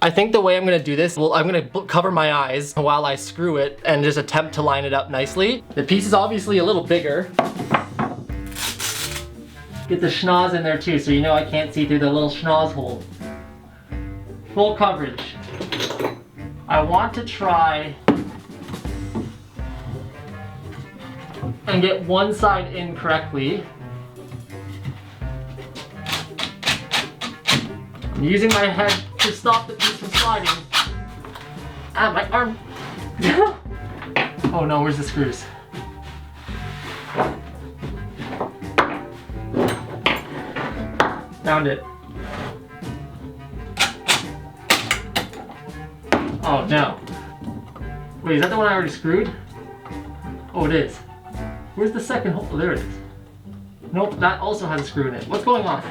I think the way I'm gonna do this, well, I'm gonna cover my eyes while I screw it and just attempt to line it up nicely. The piece is obviously a little bigger. Get the schnoz in there too, so you know I can't see through the little schnoz hole. Full coverage. I want to try and get one side in correctly. I'm using my head to stop the piece from sliding. Ah, my arm. Oh no, where's the screws? Found it. Oh no. Wait, is that the one I already screwed? Oh, it is. Where's the second hole? Oh, there it is. Nope, that also has a screw in it. What's going on?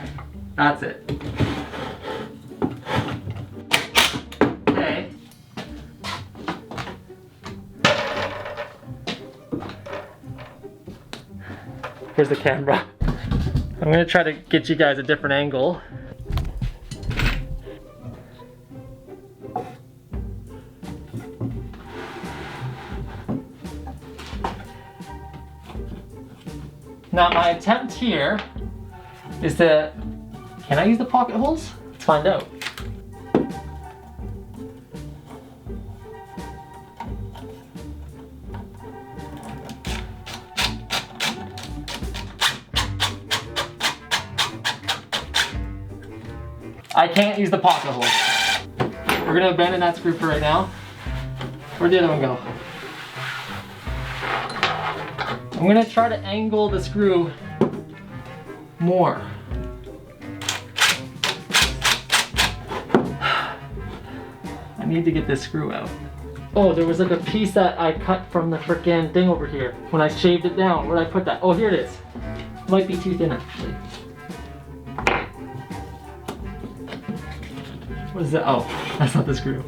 That's it. Okay. Where's the camera? I'm gonna try to get you guys a different angle. Now my attempt here is to, can I use the pocket holes? Let's find out. I can't use the pocket hole. We're gonna abandon that screw for right now. Where'd the other one go? I'm gonna try to angle the screw more. I need to get this screw out. Oh, there was like a piece that I cut from the frickin' thing over here when I shaved it down. Where'd I put that? Oh, here it is. It might be too thin actually. What is that? Oh, that's not the screw.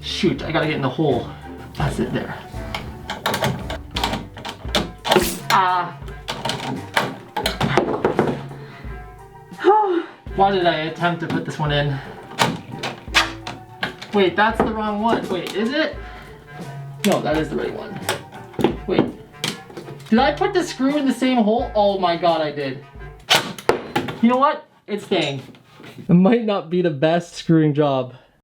Shoot, I gotta get in the hole. That's it there. Ah. Why did I attempt to put this one in? Wait, that's the wrong one. Wait, is it? No, that is the right one. Wait. Did I put the screw in the same hole? Oh my god, I did. You know what? It's staying. It might not be the best screwing job